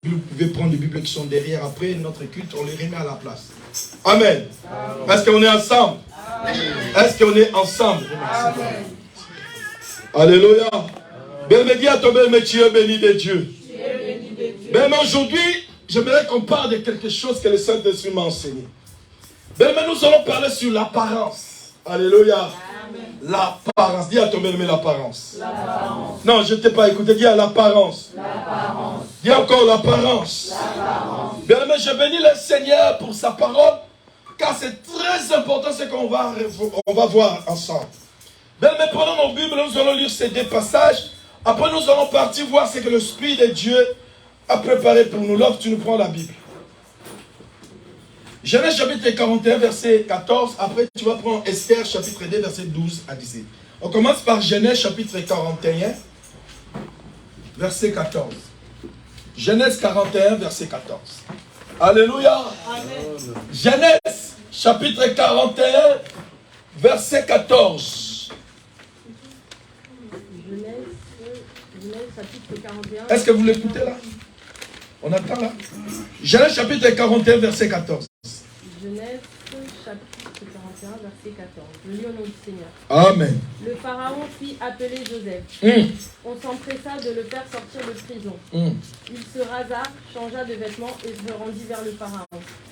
Vous pouvez prendre les Bibles qui sont derrière. Après notre culte, on les remet à la place. Amen. Est-ce qu'on est ensemble? Est-ce qu'on est ensemble? Amen. Alléluia. Bien, dis à ton bel tu es béni de Dieu. Même aujourd'hui, j'aimerais qu'on parle de quelque chose que le Saint-Esprit m'a enseigné. Mais nous allons parler sur l'apparence. Alléluia. L'apparence. Dis à ton bel l'apparence. Non, je ne t'ai pas écouté. Dis à l'apparence. Dis encore l'apparence. Bien, mais je bénis le Seigneur pour sa parole, car c'est très important ce qu'on va voir ensemble. Bien, mais prenons nos Bibles, nous allons lire ces deux passages. Après, nous allons partir voir ce que l'Esprit de Dieu a préparé pour nous. Lorsque tu nous prends la Bible. Genèse chapitre 41, verset 14. Après, tu vas prendre Esther chapitre 2, verset 12 à 17. On commence par Genèse chapitre 41, verset 14. Genèse 41, verset 14. Alléluia. Amen. Genèse chapitre 41, verset 14. Genèse chapitre 41. Est-ce que vous l'écoutez là? On attend là. Genèse chapitre 41, verset 14. Genèse chapitre 41, verset 14. Je lis au nom du Seigneur. Amen. Le Pharaon fit appeler Joseph. On s'empressa de le faire sortir de prison. Il se rasa, changea de vêtements et se rendit vers le Pharaon.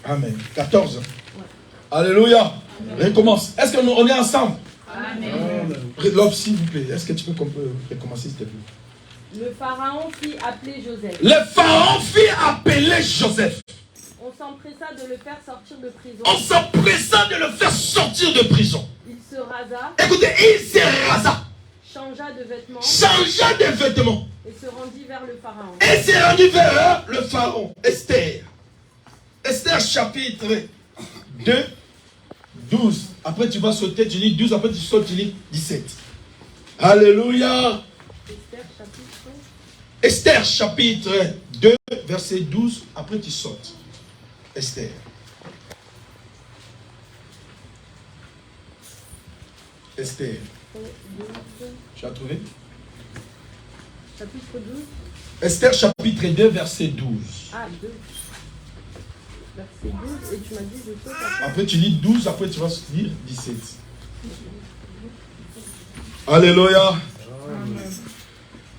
Amen. 14. Ouais. Alléluia. Recommence. Est-ce qu'on est ensemble? Amen. L'homme, s'il vous plaît. Est-ce que tu peux recommencer, s'il te plaît? Le Pharaon fit appeler Joseph. Le Pharaon fit appeler Joseph. On s'empressa de le faire sortir de prison. On s'empressa de le faire sortir de prison. Il se rasa. Écoutez, il se rasa. Changea de vêtements. Changea de vêtements. Et se rendit vers le Pharaon. Et s'est rendu vers le Pharaon. Esther. Esther chapitre 2, 12. Après tu vas sauter, tu lis 12. Après tu sautes, tu lis 17. Alléluia. Esther chapitre 2, verset 12. Après tu sautes. Esther. Esther. Tu as trouvé? Chapitre 12. Esther chapitre 2, verset 12. Ah, 2. Verset 12. Et tu m'as dit de saute après. Après tu lis 12, après tu vas lire 17. Alléluia. Amen.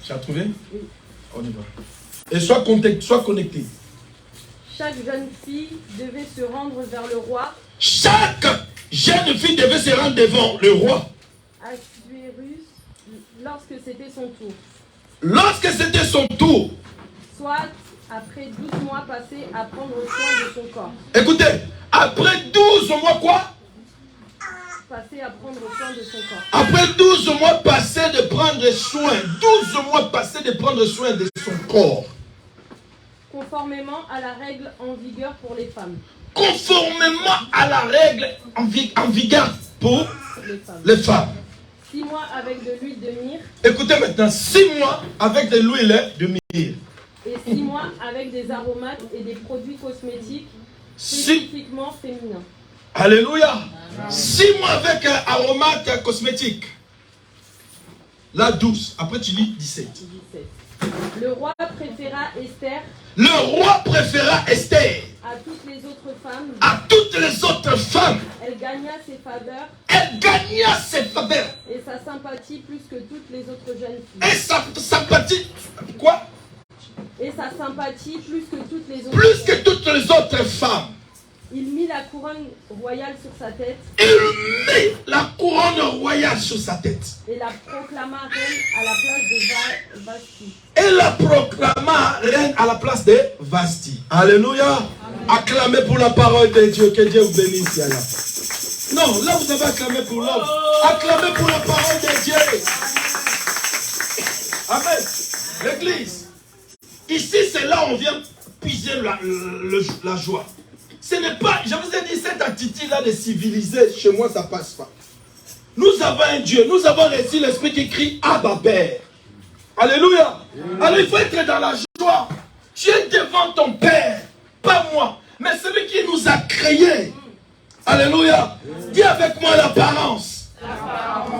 Tu as trouvé? Oui. On y va. Et sois connecté. Chaque jeune fille devait se rendre vers le roi. Chaque jeune fille devait se rendre devant le roi. Assuérus, lorsque c'était son tour. Lorsque c'était son tour. Soit après 12 mois passés à prendre soin de son corps. Écoutez, après 12 mois quoi? Passé à prendre soin de son corps. Après 12 mois passés de prendre soin. 12 mois passés de prendre soin de son corps. Conformément à la règle en vigueur pour les femmes. Conformément à la règle en vigueur pour les femmes. 6 mois avec de l'huile de myrrhe. Écoutez maintenant, 6 mois avec de l'huile de myrrhe. Et 6 mois avec des aromates et des produits cosmétiques spécifiquement féminins. Alléluia. 6 mois avec un aromate cosmétique. Là 12. Après tu lis 17. Le roi préféra Esther. Le roi préféra Esther. À toutes les autres femmes. À toutes les autres femmes. Elle gagna ses faveurs. Elle gagna ses faveurs. Et sa sympathie plus que toutes les autres jeunes filles. Et sa sympathie. Quoi? Et sa sympathie plus que toutes les autres. Plus que toutes les autres femmes. Il mit la couronne royale sur sa tête. Il mit la couronne royale sur sa tête. Et la proclama reine à la place de Vasti. Et la proclama reine à la place de Vasti. Alléluia. Amen. Acclamez pour la parole de Dieu. Que Dieu vous bénisse. Là. Non, là vous avez acclamé pour l'homme. Acclamez pour la parole de Dieu. Amen. L'église. Ici, c'est là où on vient puiser la joie. Ce n'est pas, je vous ai dit, cette attitude-là de civiliser, chez moi, ça ne passe pas. Nous avons un Dieu, nous avons reçu l'Esprit qui crie Abba Père. Alléluia. Alors il faut être dans la joie. Tu es devant ton Père, pas moi, mais celui qui nous a créés. Alléluia. Dis avec moi l'apparence.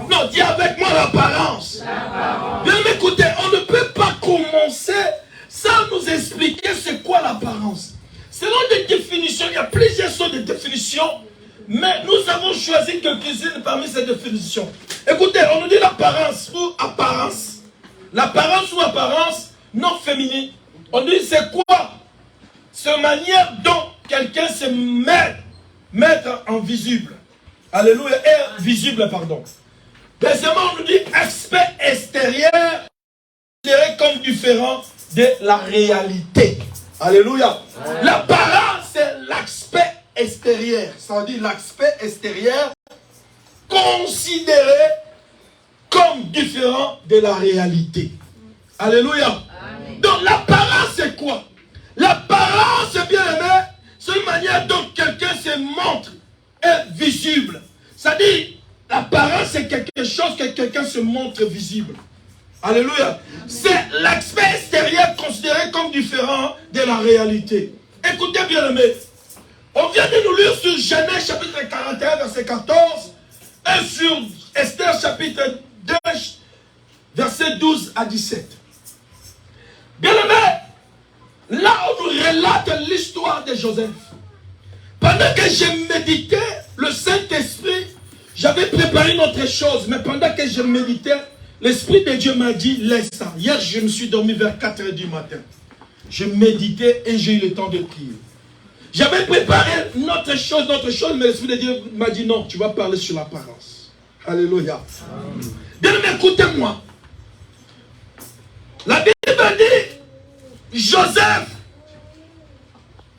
Non, dis avec moi l'apparence. Bien m'écoutez, on ne peut pas commencer sans nous expliquer c'est l'apparence. Selon des définitions, il y a plusieurs sortes de définitions, mais nous avons choisi quelques-unes parmi ces définitions. Écoutez, on nous dit l'apparence ou apparence. L'apparence ou apparence non féminine. On dit c'est quoi? C'est la manière dont quelqu'un se mettre en visible. Alléluia. Et visible, pardon. Deuxièmement, on nous dit aspect extérieur, considéré comme différent de la réalité. Alléluia. L'apparence, c'est l'aspect extérieur. Ça veut dire l'aspect extérieur considéré comme différent de la réalité. Alléluia. Amen. Donc l'apparence, c'est quoi? L'apparence, bien aimé, c'est une manière dont quelqu'un se montre est visible. C'est-à-dire, l'apparence, c'est quelque chose que quelqu'un se montre visible. Alléluia. C'est l'aspect extérieur considéré comme différent de la réalité. Écoutez bien aimé. On vient de nous lire sur Genèse chapitre 41 verset 14 et sur Esther chapitre 2 verset 12 à 17. Bien aimé, là on nous relate l'histoire de Joseph. Pendant que je méditais, le Saint-Esprit, j'avais préparé une autre chose, mais pendant que je méditais, l'Esprit de Dieu m'a dit, laisse ça. Hier, je me suis dormi vers 4 h du matin. Je méditais et j'ai eu le temps de prier. J'avais préparé notre chose, mais l'Esprit de Dieu m'a dit, non, tu vas parler sur l'apparence. Alléluia. Bien, mais écoutez-moi. La Bible dit, Joseph,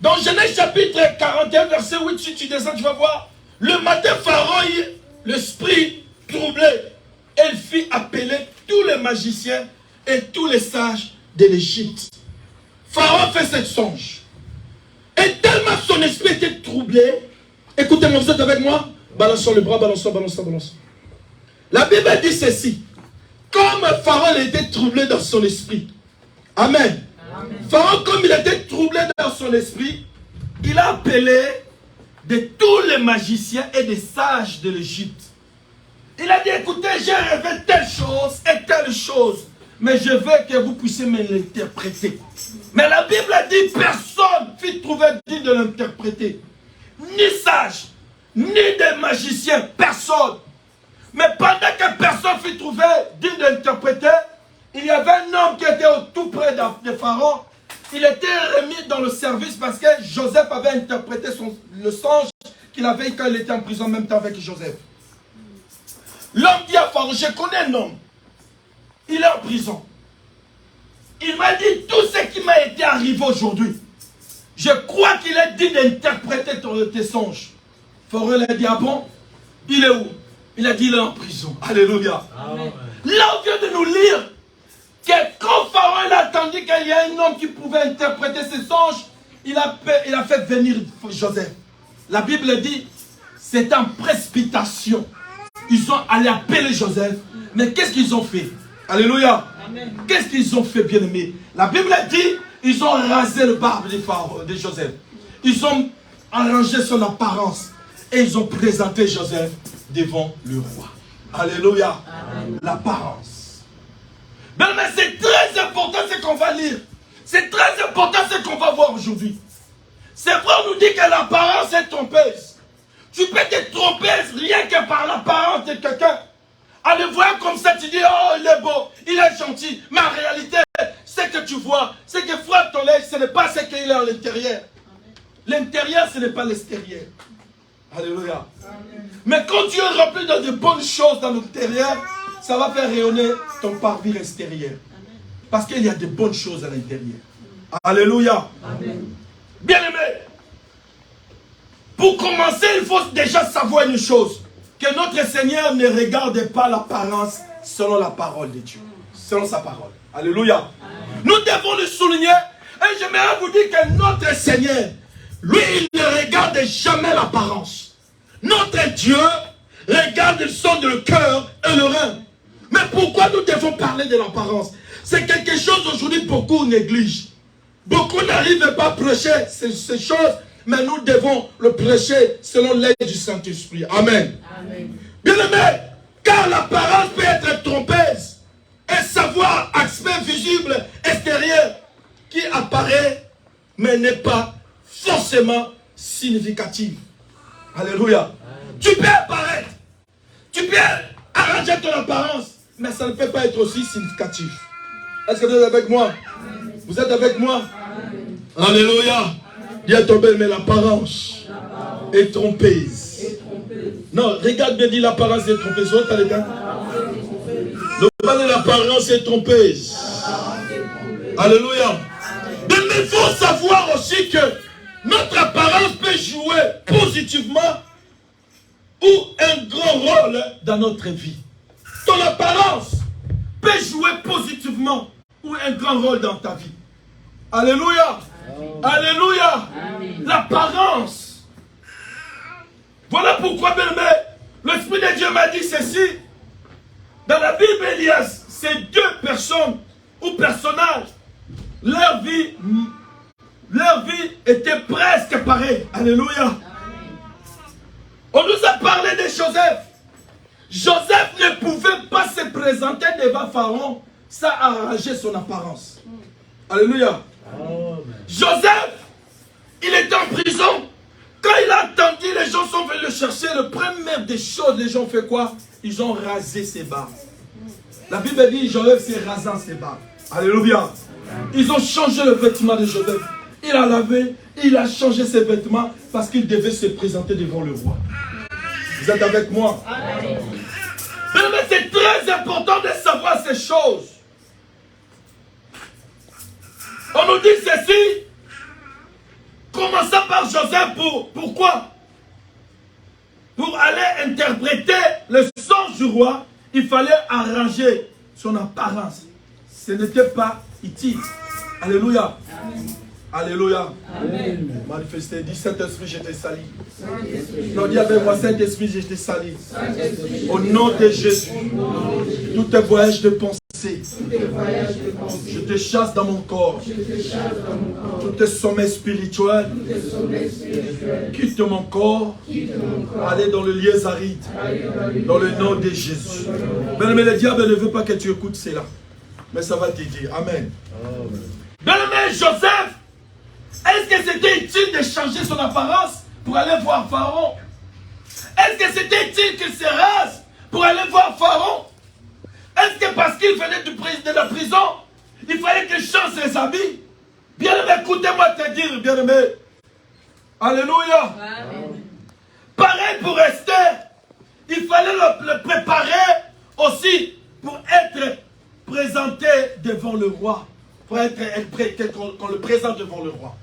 dans Genèse chapitre 41, verset 8, si tu descends, tu vas voir, le matin, Pharaon, l'esprit troublé, elle fit appeler tous les magiciens et tous les sages de l'Égypte. Pharaon fait cette songe. Et tellement son esprit était troublé, écoutez-moi, vous êtes avec moi? Balançons le bras, balançons. La Bible dit ceci. Comme Pharaon était troublé dans son esprit. Amen. Amen. Pharaon, comme il était troublé dans son esprit, il a appelé de tous les magiciens et des sages de l'Égypte. Il a dit, écoutez, j'ai rêvé telle chose et telle chose, mais je veux que vous puissiez me l'interpréter. Mais la Bible a dit, personne fut trouvé digne de l'interpréter. Ni sage, ni des magiciens, personne. Mais pendant que personne fut trouvé digne de l'interpréter, il y avait un homme qui était au tout près de Pharaon. Il était remis dans le service parce que Joseph avait interprété le songe qu'il avait quand il était en prison en même temps avec Joseph. L'homme dit à Pharaon, je connais un homme. Il est en prison. Il m'a dit tout ce qui m'a été arrivé aujourd'hui. Je crois qu'il est digne d'interpréter tes songes. Pharaon a dit, ah bon? Il est où? Il a dit, il est en prison. Alléluia. Amen. Là, on vient de nous lire que quand Pharaon a entendu qu'il y a un homme qui pouvait interpréter ses songes, il a fait venir Joseph. La Bible dit, c'est en précipitation. Ils sont allés appeler Joseph. Mais qu'est-ce qu'ils ont fait? Alléluia. Qu'est-ce qu'ils ont fait, bien-aimés? La Bible dit, ils ont rasé le barbe de Joseph. Ils ont arrangé son apparence. Et ils ont présenté Joseph devant le roi. Alléluia. L'apparence. Mais c'est très important ce qu'on va lire. C'est très important ce qu'on va voir aujourd'hui. C'est vrai, on nous dit que l'apparence est trompeuse. Tu peux te tromper rien que par l'apparence de quelqu'un. En le voyant comme ça, tu dis, oh, il est beau, il est gentil. Mais en réalité, ce que tu vois, c'est que frotte ton œil, ce n'est pas ce qu'il est à l'intérieur. L'intérieur, ce n'est pas l'extérieur. Alléluia. Amen. Mais quand tu es rempli de bonnes choses dans l'intérieur, ça va faire rayonner ton parvis extérieur. Parce qu'il y a de bonnes choses à l'intérieur. Alléluia. Amen. Bien aimé, pour commencer, il faut déjà savoir une chose. Que notre Seigneur ne regarde pas l'apparence selon la parole de Dieu. Selon sa parole. Alléluia. Amen. Nous devons le souligner. Et j'aimerais vous dire que notre Seigneur, lui, il ne regarde jamais l'apparence. Notre Dieu regarde le son de le cœur et le rein. Mais pourquoi nous devons parler de l'apparence? C'est quelque chose aujourd'hui beaucoup négligent. Beaucoup n'arrivent pas à prêcher ces choses, mais nous devons le prêcher selon l'aide du Saint-Esprit. Amen. Amen. Bien aimé, car l'apparence peut être trompeuse et savoir aspect visible extérieur qui apparaît mais n'est pas forcément significative. Alléluia. Tu peux apparaître, tu peux arranger ton apparence, mais ça ne peut pas être aussi significatif. Est-ce que vous êtes avec moi? Vous êtes avec moi? Alléluia. Dis à ton bel, mais l'apparence est trompeuse. Non, regarde bien, dis l'apparence est trompeuse. L'apparence est trompeuse. Alléluia. Mais il faut savoir aussi que notre apparence peut jouer positivement ou un grand rôle dans notre vie. Ton apparence peut jouer positivement ou un grand rôle dans ta vie. Alléluia. Alléluia. L'apparence. Voilà pourquoi, bien aimé, l'Esprit de Dieu m'a dit ceci. Dans la Bible, il y a ces deux personnes ou personnages. Leur vie était presque pareille. Alléluia. On nous a parlé de Joseph. Joseph ne pouvait pas se présenter devant Pharaon sans arranger son apparence. Alléluia. Joseph, il était en prison. Quand il a attendu, les gens sont venus le chercher. Le premier des choses, les gens ont fait quoi? Ils ont rasé ses barbes. La Bible dit, Joseph s'est rasant ses barbes. Alléluia. Ils ont changé le vêtement de Joseph. Il a lavé, il a changé ses vêtements parce qu'il devait se présenter devant le roi. Vous êtes avec moi? Mais c'est très important de savoir ces choses. On nous dit ceci, commençant par Joseph, pourquoi? Pour aller interpréter le sens du roi, il fallait arranger son apparence. Ce n'était pas utile. Alléluia. Amen. Alléluia. Amen. Manifestez, dis Saint-Esprit, je te salue. Non, dis avec moi, Saint-Esprit, je te salue. Au nom de Jésus, tous tes voyages de pensée, je te chasse dans mon corps. Tous tes sommets spirituels, quitte mon corps, allez dans le lieu aride, dans le nom de Jésus. Mais le diable ne veut pas que tu écoutes cela. Mais ça va t'aider. Amen. Bien-aimé Joseph, est-ce que c'était utile de changer son apparence pour aller voir Pharaon? Est-ce que c'était utile qu'il se rase pour aller voir Pharaon? Est-ce que parce qu'il venait de la prison, il fallait qu'il change ses habits? Bien-aimé, écoutez-moi te dire, bien-aimé. Alléluia. Amen. Pareil pour Esther, il fallait le préparer aussi pour être présenté devant le roi. Pour qu'on le présente devant le roi.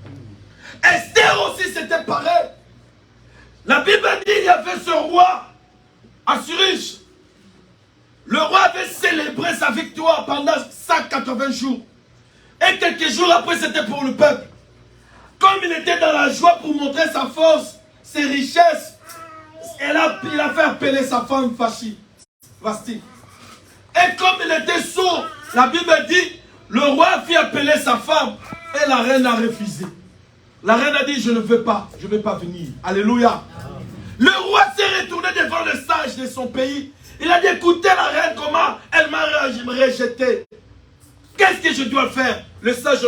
Esther aussi, c'était pareil. La Bible dit qu'il y avait ce roi, Assuérus. Le roi avait célébré sa victoire pendant 180 jours. Et quelques jours après, c'était pour le peuple. Comme il était dans la joie pour montrer sa force, ses richesses, il a fait appeler sa femme Vasti. Et comme il était sourd, la Bible dit, le roi fit appeler sa femme et la reine a refusé. La reine a dit, je ne veux pas, je ne vais pas venir. Alléluia. Le roi s'est retourné devant le sage de son pays. Il a dit, écoutez la reine, comment elle m'a rejeté. Qu'est-ce que je dois faire? Les sages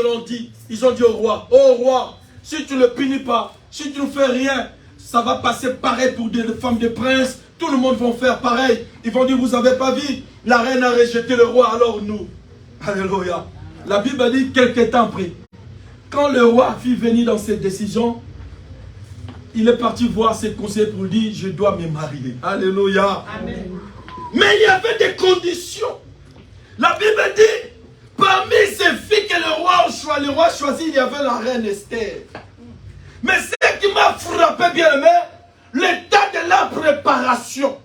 ils ont dit au roi, oh roi, si tu ne le punis pas, si tu ne fais rien, ça va passer pareil pour des femmes de princes. Tout le monde va faire pareil. Ils vont dire, vous n'avez pas vu, la reine a rejeté le roi, alors nous. Alléluia. La Bible dit, quelques temps après, quand le roi fit venir dans cette décision, il est parti voir ses conseillers pour dire, je dois me marier. Alléluia. Amen. Mais il y avait des conditions. La Bible dit, parmi ces filles que le roi choisit, il y avait la reine Esther. Mais ce qui m'a frappé, bien aimé, l'état de la préparation.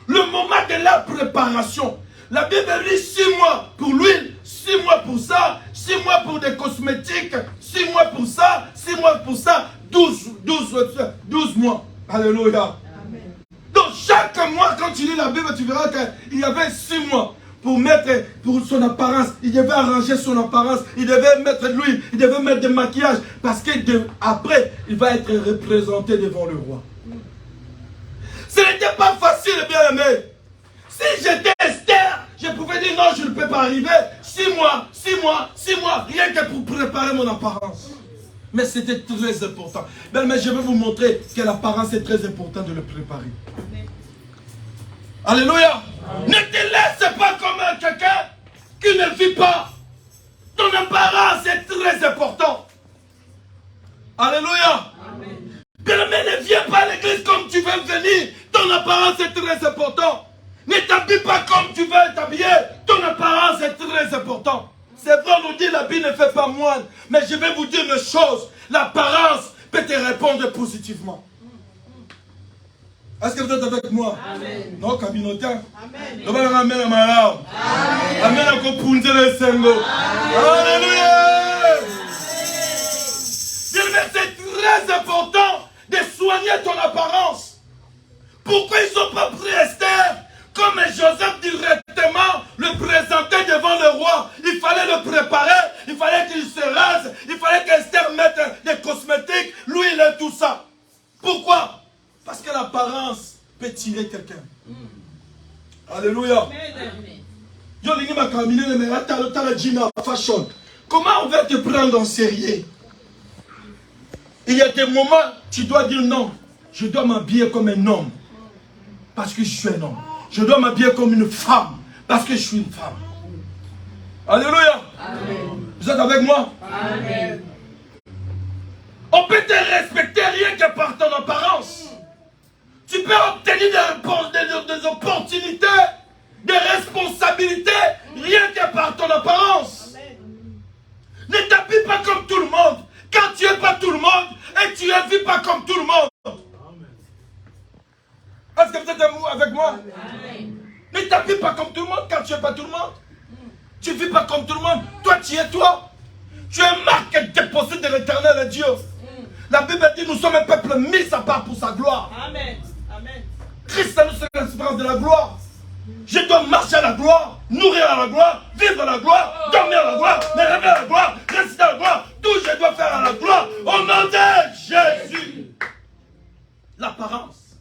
Le moment de la préparation. La Bible dit 6 mois pour l'huile, 6 mois pour ça, 6 mois pour des cosmétiques, 6 mois pour ça, 6 mois pour ça, 12 mois. Alléluia. Amen. Donc chaque mois, quand tu lis la Bible, tu verras qu'il y avait 6 mois pour mettre pour son apparence. Il devait arranger son apparence, il devait mettre de l'huile, il devait mettre des maquillages, parce qu'après, il va être représenté devant le roi. Ce n'était pas facile, bien aimé. Si j'étais Esther, je pouvais dire non, je ne peux pas arriver. 6 mois, rien que pour préparer mon apparence. Mais c'était très important. Mais je vais vous montrer que l'apparence est très important de le préparer. Amen. Alléluia. Amen. Ne te laisse pas comme quelqu'un qui ne vit pas. Ton apparence est très important. Alléluia. Bien-aimé, ne viens pas à l'église comme tu veux venir. Ton apparence est très important. Ne t'habille pas comme tu veux t'habiller. Ton apparence est très important. C'est vrai, on nous dit la Bible ne fait pas moine. Mais je vais vous dire une chose. L'apparence peut te répondre positivement. Est-ce que vous êtes avec moi? Amen. Non, communauté. Amen. Amen. Amen. Amen. Alléluia. C'est très important de soigner ton apparence. Pourquoi ils n'ont pas pris Esther comme Joseph directement le présenter devant le roi? Il fallait le préparer, il fallait qu'il se rase, il fallait qu'Esther mette des cosmétiques, l'huile et tout ça. Pourquoi? Parce que l'apparence peut tirer quelqu'un. Alléluia. Comment on va te prendre en sérieux? Il y a des moments, tu dois dire non. Je dois m'habiller comme un homme. Parce que je suis un homme. Je dois m'habiller comme une femme. Parce que je suis une femme. Alléluia. Amen. Vous êtes avec moi? Amen. On peut te respecter rien que par ton apparence. Tu peux obtenir des opportunités, des responsabilités, rien que par ton apparence. Amen. Ne t'habille pas comme tout le monde. Quand tu n'es pas tout le monde, et tu ne vis pas comme tout le monde. Est-ce que vous êtes avec moi? Amen. Ne t'habille pas comme tout le monde quand tu n'es pas tout le monde. Tu ne vis pas comme tout le monde. Toi, tu es toi. Tu es marque déposée de l'éternel à Dieu. La Bible dit, nous sommes un peuple mis à part pour sa gloire. Amen. Amen. Christ nous c'est l'espérance de la gloire. Je dois marcher à la gloire, nourrir à la gloire, vivre à la gloire, dormir à la gloire, me réveiller à la gloire, réciter à la gloire. Tout je dois faire à la gloire au nom de Jésus. L'apparence.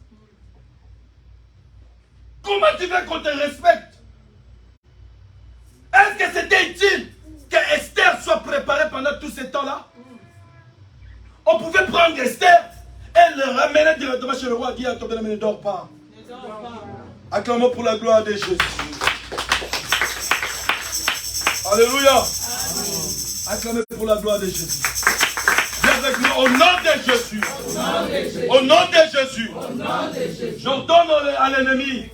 Comment tu veux qu'on te respecte? Est-ce que c'était utile que Esther soit préparée pendant tout ce temps-là? On pouvait prendre Esther et le ramener directement chez le roi, dire à ton bien-aimé, ne dors pas. Ne dors pas. Acclamons pour la gloire de Jésus. Alléluia. Amen. Acclamez pour la gloire de Jésus. Viens avec nous au nom de Jésus. Au nom de Jésus. J'ordonne à l'ennemi,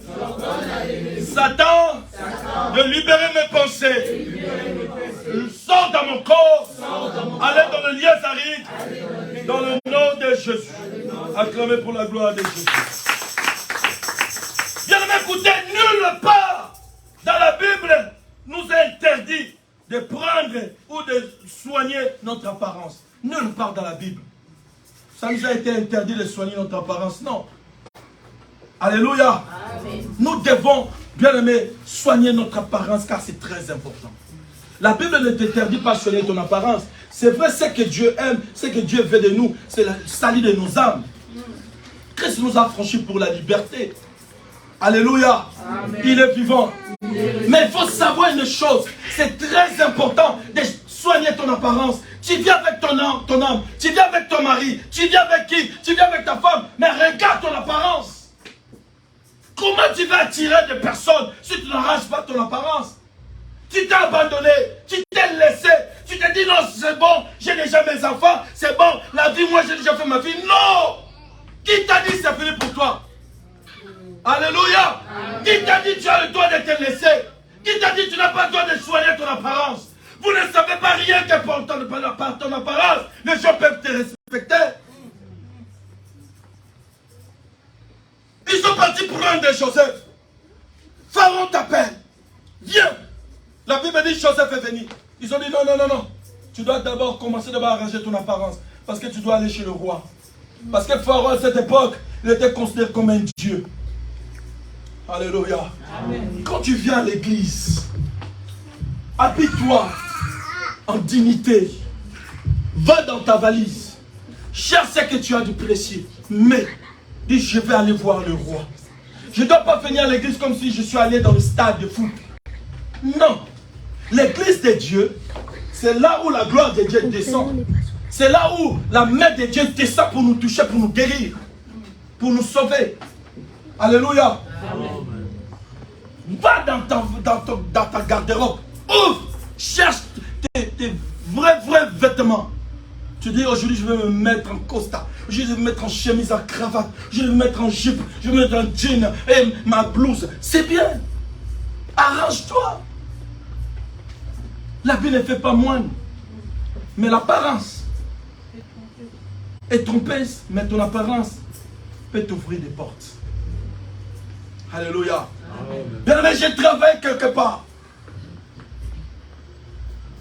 Satan, de libérer mes pensées. Sors dans mon corps. Allez dans le lien aride. Dans le nom de Jésus. Acclamez pour la gloire de Jésus. Bien écoutez, nulle part dans la Bible nous interdit de prendre ou de soigner notre apparence. Nulle part dans la Bible. Ça nous a été interdit de soigner notre apparence, non. Alléluia. Amen. Nous devons, bien aimé, soigner notre apparence car c'est très important. La Bible ne t'interdit pas de soigner ton apparence. C'est vrai, ce que Dieu aime, ce que Dieu veut de nous, c'est le salut de nos âmes. Christ nous a franchis pour la liberté. Alléluia. Amen. Il est vivant. Mais il faut savoir une chose. C'est très important de soigner ton apparence. Tu viens avec ton âme. Tu viens avec ton mari. Tu viens avec qui? Tu viens avec ta femme. Mais regarde ton apparence. Comment tu vas attirer des personnes si tu n'arranges pas ton apparence? Tu t'es abandonné. Tu t'es laissé. Tu te dis non, c'est bon. J'ai déjà mes enfants. C'est bon. La vie, moi j'ai déjà fait ma vie. Non. Qui t'a dit c'est fini pour toi? Alléluia. Amen. Qui t'a dit tu as le droit de te laisser? Qui t'a dit tu n'as pas le droit de soigner ton apparence? Vous ne savez pas rien que par ton apparence, les gens peuvent te respecter. Ils sont partis prendre Joseph. Pharaon t'appelle. Viens. La Bible dit Joseph est venu. Ils ont dit non, non, non, non. Tu dois d'abord commencer à arranger ton apparence. Parce que tu dois aller chez le roi. Parce que Pharaon à cette époque, il était considéré comme un dieu. Alléluia. Amen. Quand tu viens à l'église, habille-toi en dignité. Va dans ta valise. Cherche ce que tu as de précieux. Mais, dis, je vais aller voir le roi. Je ne dois pas venir à l'église comme si je suis allé dans le stade de foot. Non. L'église de Dieu, c'est là où la gloire de Dieu descend. C'est là où la main de Dieu descend pour nous toucher, pour nous guérir, pour nous sauver. Alléluia. Amen. Va dans ta garde-robe. Ouvre. Cherche tes vrais vêtements. Tu dis aujourd'hui je vais me mettre en costard. Je vais me mettre en chemise, en cravate. Je vais me mettre en jupe. Je vais me mettre en jean et ma blouse. C'est bien. Arrange-toi. La vie ne fait pas moine. Mais l'apparence est trompeuse. Mais ton apparence peut t'ouvrir des portes. Alléluia. Bien, mais j'ai travaillé quelque part.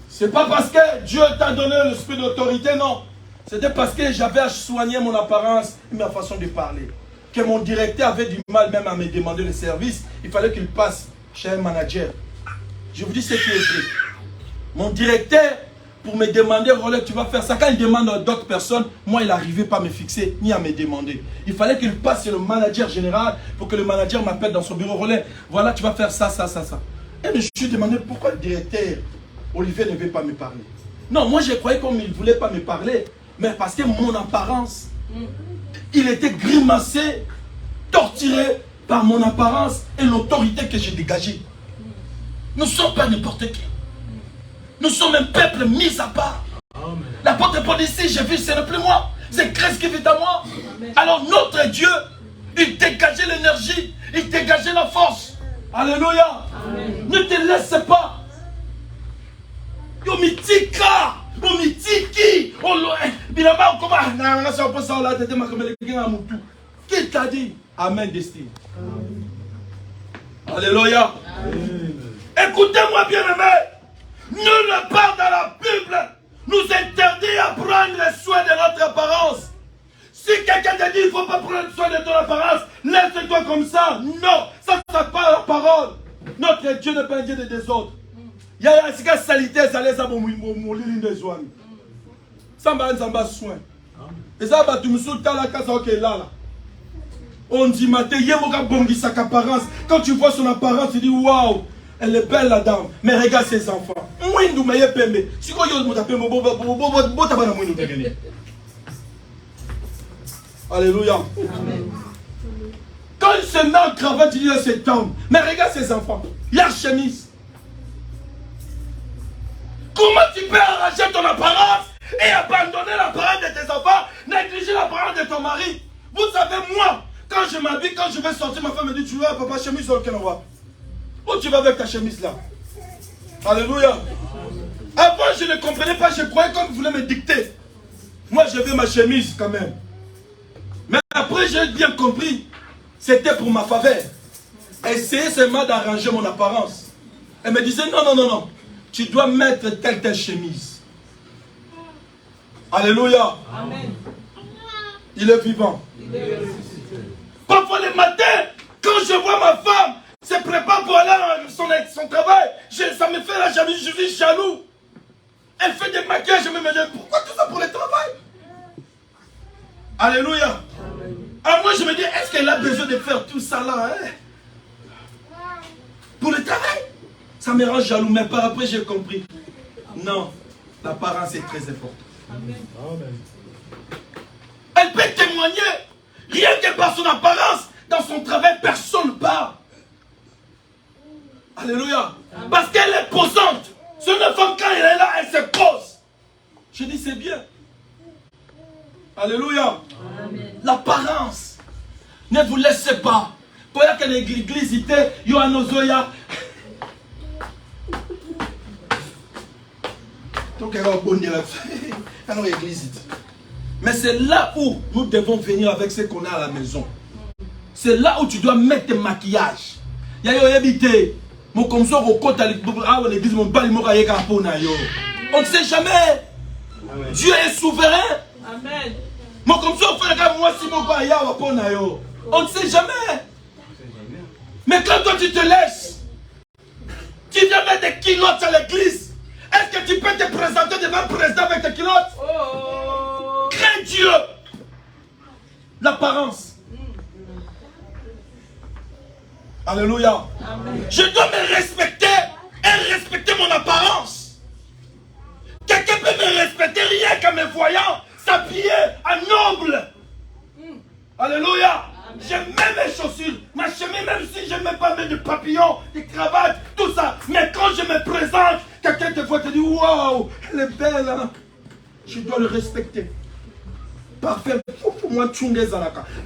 C'est pas parce que Dieu t'a donné l'esprit d'autorité, non. C'était parce que j'avais à soigner mon apparence et ma façon de parler. Que mon directeur avait du mal même à me demander le service. Il fallait qu'il passe chez un manager. Je vous dis ce qui est vrai. Mon directeur, pour me demander, Rolex, tu vas faire ça. Quand il demande à d'autres personnes, moi, il n'arrivait pas à me fixer, ni à me demander. Il fallait qu'il passe chez le manager général pour que le manager m'appelle dans son bureau. Rolex, voilà, tu vas faire ça, ça, ça, ça. Et je me suis demandé pourquoi le directeur, Olivier, ne veut pas me parler. Non, moi, je croyais qu'il ne voulait pas me parler. Mais parce que mon apparence, il était grimacé, torturé par mon apparence et l'autorité que j'ai dégagée. Nous ne sommes pas n'importe qui. Nous sommes un peuple mis à part. L'apôtre Paul ici, j'ai vu, ce n'est plus moi. C'est Christ qui vit à moi. Amen. Alors notre Dieu, il dégageait l'énergie, il dégageait la force. Alléluia. Amen. Ne te laisse pas. Yomitika, Yomitiki, qui t'a dit? Amen, destin. Alléluia. Écoutez-moi, bien-aimé. Nulle part dans la Bible nous interdit à prendre le soin de notre apparence. Si quelqu'un te dit il ne faut pas prendre soin de ton apparence, laisse-toi comme ça. Non, ça c'est pas la parole. Notre Dieu n'est pas un Dieu de désordre. Il y a une salité, ça laisse à mon des soins. Ça m'a soin. Et ça va tu me sautes la casa qui est là. On dit matin, il y a sa apparence. Quand tu vois son apparence, tu dis waouh. Elle est belle la dame, mais regarde ses enfants. Alléluia. Quand il se met en cravate, il dit à cet homme, mais regarde ses enfants, leur chemise. Comment tu peux arracher ton apparence et abandonner l'apparence de tes enfants, négliger l'apparence de ton mari? Vous savez, moi, quand je m'habille, quand je vais sortir, ma femme me dit, tu vois, papa, chemise sur lequel on va. Où tu vas avec ta chemise là? Alléluia. Avant, je ne comprenais pas, je croyais qu'on voulait me dicter. Moi, je veux ma chemise quand même. Mais après, j'ai bien compris. C'était pour ma faveur. Essayer seulement d'arranger mon apparence. Elle me disait, non, non, non, non. Tu dois mettre telle chemise. Alléluia. Amen. Il est vivant. Parfois, le matin, quand je vois ma femme se prépare pour aller à son travail, ça me fait la jalousie, je suis jaloux. Elle fait des maquillages, je me dis, pourquoi tout ça pour le travail? Alléluia. Alors moi je me dis, est-ce qu'elle a besoin de faire tout ça là pour le travail? Ça me rend jaloux, mais par après j'ai compris. Non, l'apparence est très importante. Elle peut témoigner, rien que par son apparence, dans son travail, personne ne parle. Alléluia. Parce qu'elle est posante. C'est une femme, quand elle est là, elle se pose. Je dis, c'est bien. Alléluia. L'apparence. Ne vous laissez pas. Pour que l'église était, il y a nos oya. Mais c'est là où nous devons venir avec ce qu'on a à la maison. C'est là où tu dois mettre tes maquillages. Il y a habité. On ne sait jamais. Dieu est souverain. Amen. On ne sait jamais. Mais quand toi tu te laisses, tu viens mettre des culottes à l'église. Est-ce que tu peux te présenter devant le président avec tes culottes? Crains Dieu. L'apparence. Alléluia. Amen. Je dois me respecter et respecter mon apparence. Quelqu'un peut me respecter rien qu'en me voyant s'habiller en noble. Alléluia. J'aime même mes chaussures, ma chemise, même si je ne mets pas de papillons, des cravates, tout ça. Mais quand je me présente, quelqu'un te voit te dit waouh, elle est belle. Hein? Je dois le respecter. Parfait. Pour moi,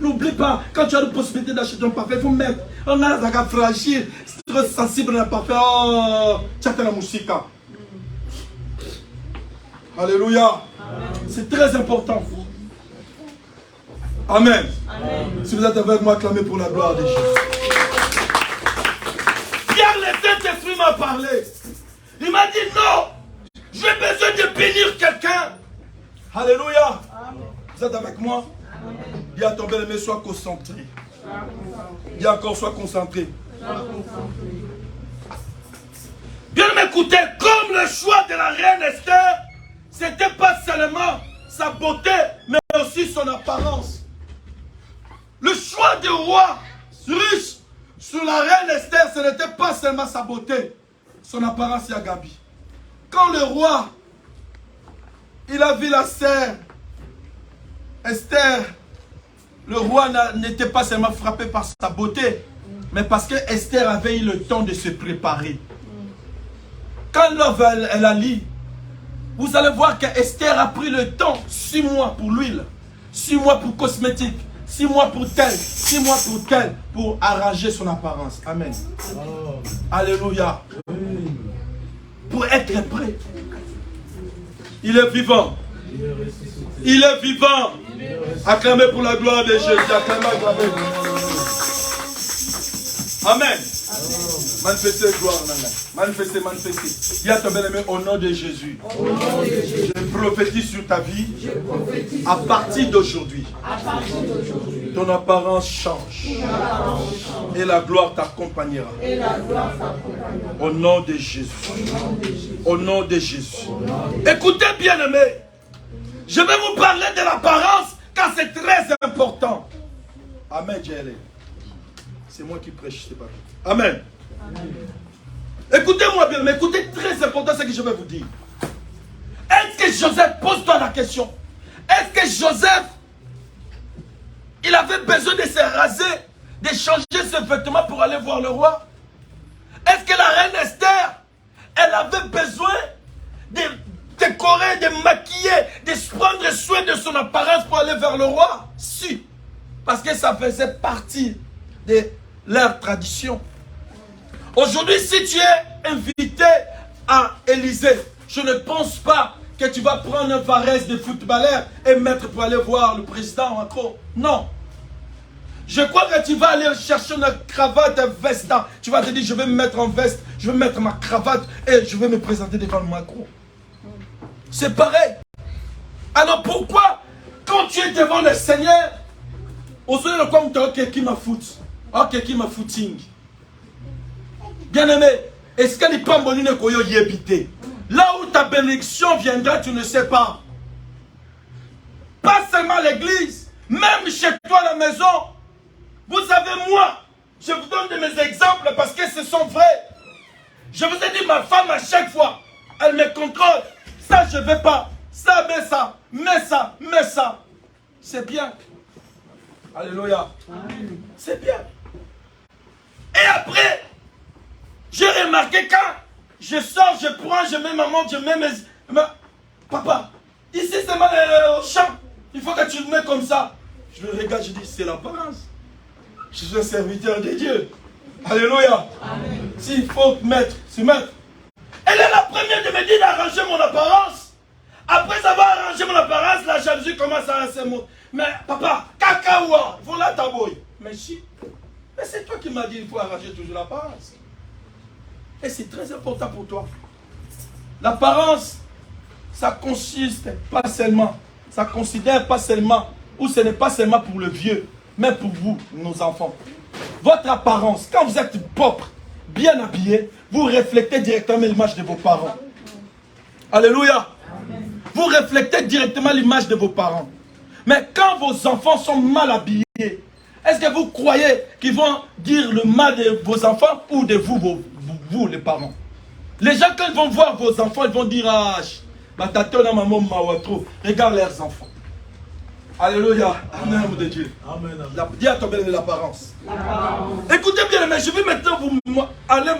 n'oublie pas, quand tu as la possibilité d'acheter un parfait, il faut mettre. On a la fragile, c'est trop sensible à un parfait. Oh, tu as la musique. Alléluia. C'est très important. Amen. Amen. Si vous êtes avec moi, acclamez pour la gloire de Jésus. Hier, le Saint-Esprit m'a parlé. Il m'a dit non, j'ai besoin de bénir quelqu'un. Alléluia. Amen. Vous êtes avec moi? Amen. Dis à ton bien-aimé, sois concentré. Dis encore, sois concentré. Bien m'écouter, comme le choix de la reine Esther, c'était pas seulement sa beauté, mais aussi son apparence. Le choix du roi riche sur la reine Esther, ce n'était pas seulement sa beauté, son apparence et Gabi. Quand le roi, il a vu la sœur Esther, le roi n'était pas seulement frappé par sa beauté, mais parce que Esther avait eu le temps de se préparer. Quand l'œuvre elle a lu, vous allez voir que Esther a pris le temps, 6 mois pour l'huile, 6 mois pour cosmétique, 6 mois pour tel, 6 mois pour tel, pour arranger son apparence. Amen. Oh. Alléluia. Oui. Pour être prêt. Il est vivant. Il est vivant. Acclamez pour la gloire de Jésus. Acclamez, acclamez. Amen. Manifestez gloire, manifestez, manifestez. Dis à ton bien-aimé au nom de Jésus. Je prophétise sur ta vie. À partir d'aujourd'hui, ton apparence change. Et la gloire t'accompagnera. Au nom de Jésus. Au nom de Jésus. Écoutez, bien-aimé. Je vais vous parler de l'apparence car c'est très important. Amen, JL. C'est moi qui prêche, c'est pas vous. Amen. Écoutez-moi bien, mais écoutez, très important ce que je vais vous dire. Est-ce que Joseph, pose-toi la question, est-ce que Joseph, il avait besoin de se raser, de changer ses vêtements pour aller voir le roi? Est-ce que la reine Esther, elle avait besoin de décorer, de maquiller, de prendre soin de son apparence pour aller vers le roi? Si, parce que ça faisait partie de leur tradition. Aujourd'hui, si tu es invité à Élysée, je ne pense pas que tu vas prendre un varese de footballeur et mettre pour aller voir le président encore. Non. Je crois que tu vas aller chercher une cravate, un veste. Tu vas te dire, je vais me mettre en veste, je vais mettre ma cravate et je vais me présenter devant le Macron. C'est pareil. Alors pourquoi, quand tu es devant le Seigneur, aujourd'hui, le comme tu qui m'a fout, ok, qui m'a footing. Bien-aimé, est-ce que les pambolines koyo y habiter? Là où ta bénédiction viendra, tu ne sais pas. Pas seulement l'église, même chez toi à la maison. Vous savez, moi, je vous donne de mes exemples parce que ce sont vrais. Je vous ai dit, ma femme, à chaque fois, elle me contrôle. Ça, je ne vais pas. Ça, mets ça, mets ça, mets ça. C'est bien. Alléluia. C'est bien. Et après, j'ai remarqué quand je sors, je prends, je mets ma montre, je mets mes... Papa, ici c'est mal au champ. Il faut que tu le mets comme ça. Je le regarde, je dis, c'est l'apparence. Je suis un serviteur de Dieu. Alléluia. S'il faut mettre, c'est mettre. Elle est la première de me dire d'arranger mon apparence. Après avoir arrangé mon apparence, la jalousie commence à se monter. Mais papa, cacaoua, voilà ta boy. Mais si, mais c'est toi qui m'as dit qu'il faut arranger toujours l'apparence. Et c'est très important pour toi. L'apparence, ça consiste pas seulement, ça considère pas seulement, ou ce n'est pas seulement pour le vieux, mais pour vous, nos enfants. Votre apparence, quand vous êtes propre, bien habillé, vous reflétez directement l'image de vos parents. Alléluia. Vous reflétez directement l'image de vos parents. Mais quand vos enfants sont mal habillés, est-ce que vous croyez qu'ils vont dire le mal de vos enfants ou de vous, vous les parents? Les gens, quand ils vont voir vos enfants, ils vont dire, ah, Regarde leurs enfants. Alléluia. Amen de Dieu. Dis à ton bel de l'apparence. Écoutez bien, mais je vais maintenant vous aller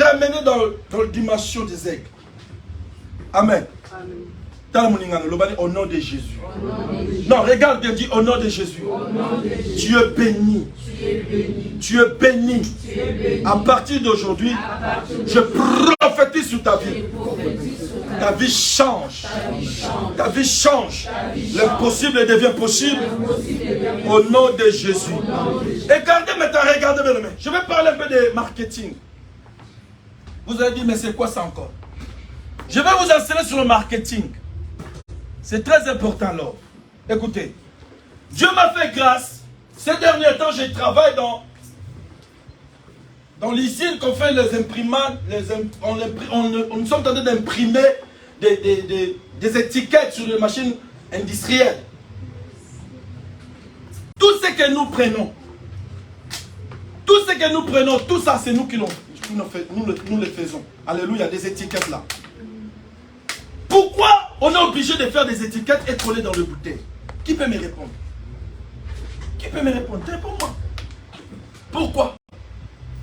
ramener dans la dimension des aigles. Amen. Au nom de Jésus. Non, regarde bien, dis au nom de Jésus. Tu es béni. Tu es béni. À partir d'aujourd'hui, je prophétise sur ta vie. Ta vie change. Ta vie change. L'impossible devient possible. Au nom de Jésus. Regardez maintenant, regardez bien. Je vais parler un peu de marketing. Vous allez dire, mais c'est quoi ça encore? Je vais vous enseigner sur le marketing. C'est très important là. Écoutez, Dieu m'a fait grâce. Ces derniers temps, je travaille dans l'usine qu'on fait les imprimantes. On sommes en train d'imprimer des étiquettes sur les machines industrielles. Tout ce que nous prenons, tout ça, c'est nous qui nous le faisons. Alléluia, des étiquettes là. Pourquoi on est obligé de faire des étiquettes et coller dans le bouteille? Qui peut me répondre? Qui peut me répondre? Réponds-moi. Pourquoi?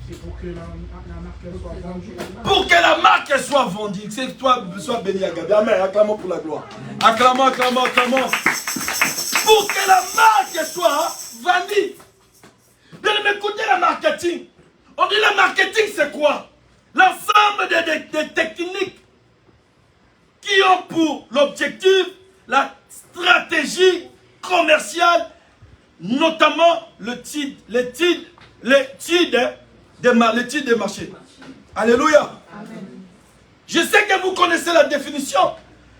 C'est pour que la marque soit vendue. Pour que la marque soit vendue. C'est que toi, sois béni à Gabi. Amen. Acclamons pour la gloire. Acclamons, acclamons, acclamons. Pour que la marque soit vendue. Bien, écoutez le marketing. On dit le marketing, c'est quoi? L'ensemble des techniques qui ont pour l'objectif la stratégie commerciale, notamment le titre des marchés. Alléluia. Amen. Je sais que vous connaissez la définition,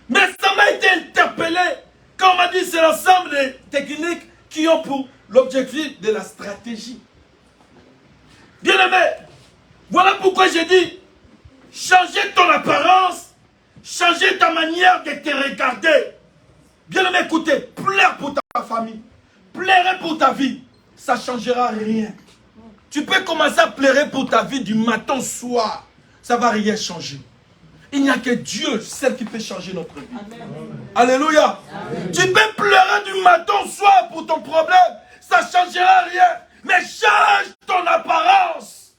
mais ça m'a été interpellé quand on m'a dit c'est l'ensemble des techniques qui ont pour l'objectif de la stratégie. Bien aimé, voilà pourquoi j'ai dit changer ton apparence. Changer ta manière de te regarder. Bien aimé, écoutez, plaire pour ta famille, plaire pour ta vie, ça ne changera rien. Tu peux commencer à pleurer pour ta vie du matin au soir, ça ne va rien changer. Il n'y a que Dieu, celle qui peut changer notre vie. Amen. Alléluia. Amen. Tu peux pleurer du matin au soir pour ton problème, ça ne changera rien. Mais change ton apparence.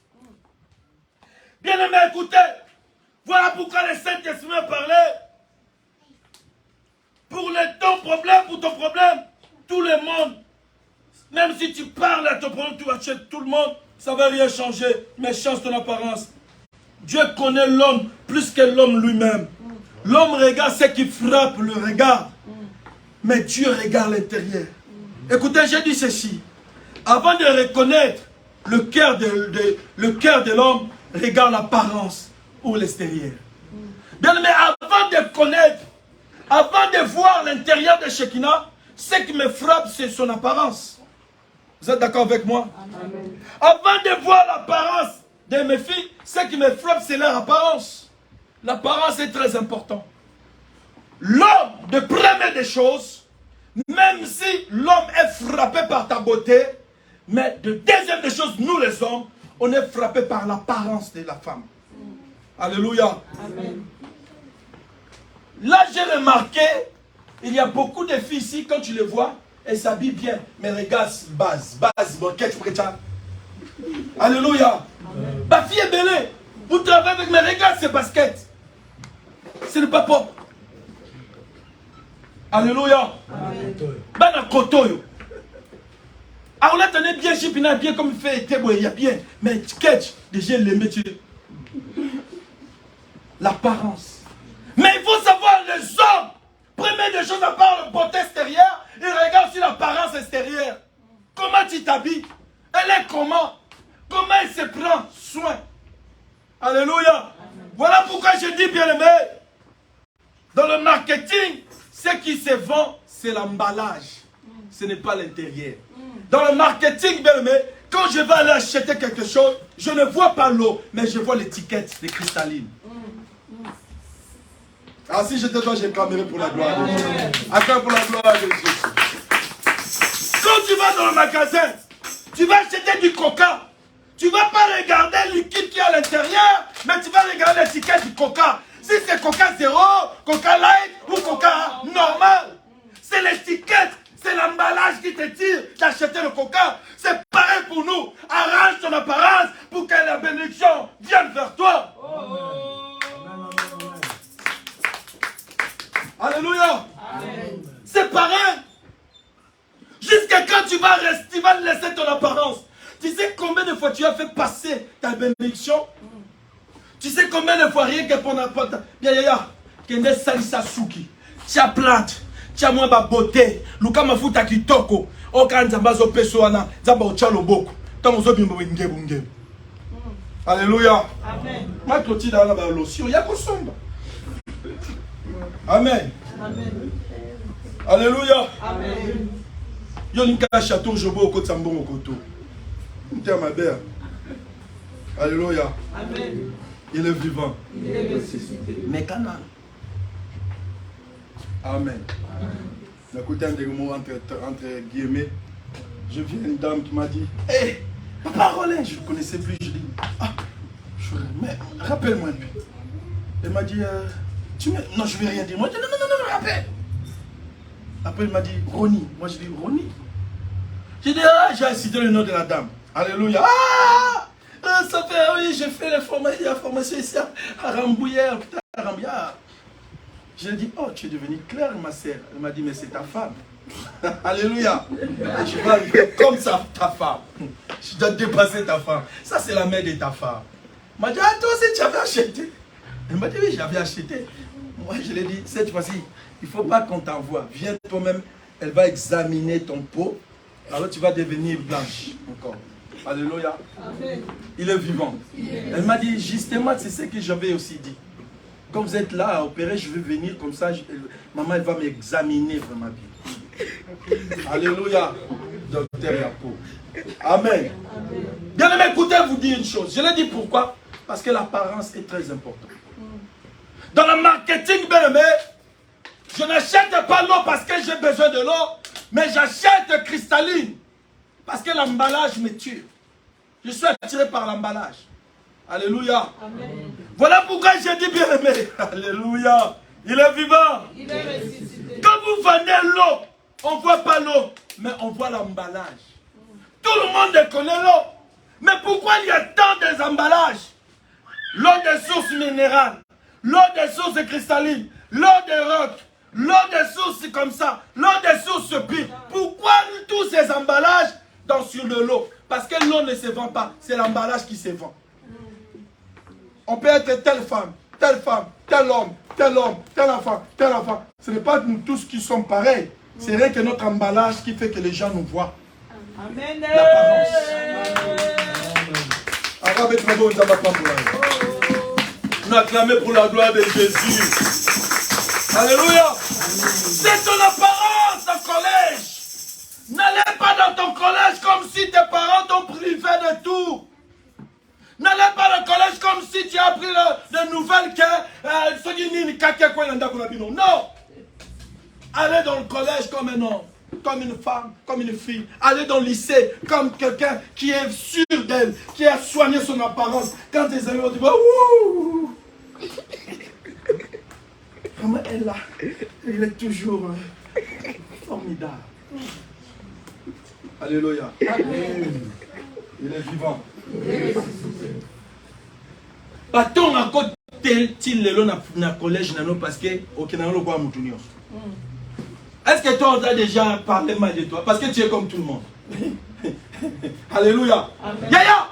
Bien aimé, écoutez. Voilà pourquoi le Saint-Esprit parlait. Pour ton problème, tout le monde, même si tu parles à ton problème, tu achètes tout le monde, ça ne va rien changer, mais change ton apparence. Dieu connaît l'homme plus que l'homme lui-même. L'homme regarde ce qui frappe le regard, mais Dieu regarde l'intérieur. Écoutez, j'ai dit ceci. Avant de reconnaître le cœur de l'homme, regarde l'apparence. Ou l'extérieur. Bien, mais avant de connaître, avant de voir l'intérieur de Shekinah, ce qui me frappe, c'est son apparence. Vous êtes d'accord avec moi? Amen. Avant de voir l'apparence de mes filles, ce qui me frappe, c'est leur apparence. L'apparence est très important. L'homme, de première des choses, même si l'homme est frappé par ta beauté, mais de deuxième des choses, nous les hommes, on est frappé par l'apparence de la femme. Alléluia. Amen. Là, j'ai remarqué, il y a beaucoup de filles ici, quand tu les vois, elles s'habillent bien. Mais regarde, base, bon, qu'est-ce que tu as? Alléluia. Amen. Ma fille est belle. Vous travaillez avec mes regards, ces baskets. Ce n'est pas propre. Alléluia. Amen. Ben, kotoyo. Alors là, tu es bien chipina, bien comme il fait, il y a bien. Mais catch, déjà, le métier. L'apparence. Mais il faut savoir, les hommes, première des choses à part le beauté extérieur, ils regardent aussi l'apparence extérieure. Comment tu t'habilles? Elle est comment? Comment elle se prend soin? Alléluia. Voilà pourquoi je dis, bien aimé, dans le marketing, ce qui se vend, c'est l'emballage. Ce n'est pas l'intérieur. Dans le marketing, bien aimé, quand je vais aller acheter quelque chose, je ne vois pas l'eau, mais je vois l'étiquette de cristalline. Ah, si j'étais toi, j'acclamerais pour la gloire de Dieu. Acclame pour la gloire de Jésus. Quand tu vas dans le magasin, tu vas acheter du coca. Tu ne vas pas regarder le liquide qui est à l'intérieur, mais tu vas regarder l'étiquette du coca. Si c'est Coca 0, Coca Light ou Coca normal. C'est l'étiquette, c'est l'emballage qui te tire d'acheter le Coca. C'est pareil pour nous. Arrange ton apparence pour que la bénédiction vienne vers toi. Alléluia. C'est pareil. Jusqu'à quand tu vas laisser ton apparence. Tu sais combien de fois tu as fait passer ta bénédiction? Tu sais combien de fois rien que pour n'importe. Kende salisa suki. Tu as plante. Tu as moins beauté. Luka mafuta kitoko. Okan zambazo peso ana. Zamba ochalo boko. Tamozo bimbo ngebunge. Alléluia. Amen. Ma clôture dans la lotion. Yako somba. Amen. Amen. Alléluia. Amen. Yonika château jobo au côté Sambon au koto. Ma mère. Alléluia. Amen. Il est vivant. Il est ressuscité. Mais Cana. Amen. Écoutez un des mots entre guillemets. Je viens une dame qui m'a dit, hé, Papa Rollin, je ne connaissais plus. Je dis, ah, mais rappelle-moi un peu. Elle m'a dit, non, je ne vais rien dire. Moi, je dis, non, rappelle. Après, elle m'a dit, Ronnie. Moi, je dis, Ronnie. J'ai dit, j'ai cité le nom de la dame. Alléluia. Ça fait, oui, j'ai fait la formation ici à Rambouillet, à Rambouillet. Je lui ai dit, oh, tu es devenue claire, ma sœur. Elle m'a dit, mais c'est ta femme. Alléluia. Et je vais arriver comme ça, ta femme. Je dois dépasser ta femme. Ça, c'est la mère de ta femme. Elle m'a dit, ah, toi aussi, tu avais acheté. Elle m'a dit, oui, j'avais acheté. Moi, je lui ai dit, cette fois-ci, il ne faut pas qu'on t'envoie. Viens toi-même, elle va examiner ton peau. Alors tu vas devenir blanche encore. Alléluia. Amen. Il est vivant. Elle m'a dit, justement, c'est ce que j'avais aussi dit. Quand vous êtes là à opérer, je vais venir comme ça. Maman, elle va m'examiner vraiment bien. Alléluia. Docteur Yapo. Amen. Bien aimé, écoutez, vous dire une chose. Je l'ai dit pourquoi? Parce que l'apparence est très importante. Dans le marketing, bien aimé, je n'achète pas l'eau parce que j'ai besoin de l'eau, mais j'achète cristalline parce que l'emballage me tue. Je suis attiré par l'emballage. Alléluia. Amen. Voilà pourquoi j'ai dit bien aimé. Alléluia. Il est vivant. Il est ressuscité. Quand vous vendez l'eau, on ne voit pas l'eau, mais on voit l'emballage. Tout le monde connaît l'eau. Mais pourquoi il y a tant des emballages? L'eau des sources minérales, l'eau des sources cristallines, l'eau des rocs, l'eau des sources comme ça, l'eau des sources pures. Pourquoi tous ces emballages sur de l'eau? Parce que l'eau ne se vend pas, c'est l'emballage qui se vend. On peut être telle femme, tel homme, tel enfant. Ce n'est pas nous tous qui sommes pareils. C'est rien que notre emballage qui fait que les gens nous voient. Amen. Nous acclamons pour la gloire de Jésus. Alléluia. C'est ton apparence au collège. N'allez pas dans ton collège comme si tes parents t'ont privé de tout. N'allez pas dans le collège comme si tu as appris de nouvelles que non. Allez dans le collège comme un homme, comme une femme, comme une fille. Allez dans le lycée comme quelqu'un qui est sûr d'elle, qui a soigné son apparence. Quand tes amis vont dire, wouh, comment elle est là, il est toujours formidable. Alléluia. Amen. Il est vivant. Patons à côté til lelo na collège nano parce que au Kenano quoi moutunio. Est-ce que toi on t'a déjà parlé mal de toi parce que tu es comme tout le monde? Alléluia. Yaya,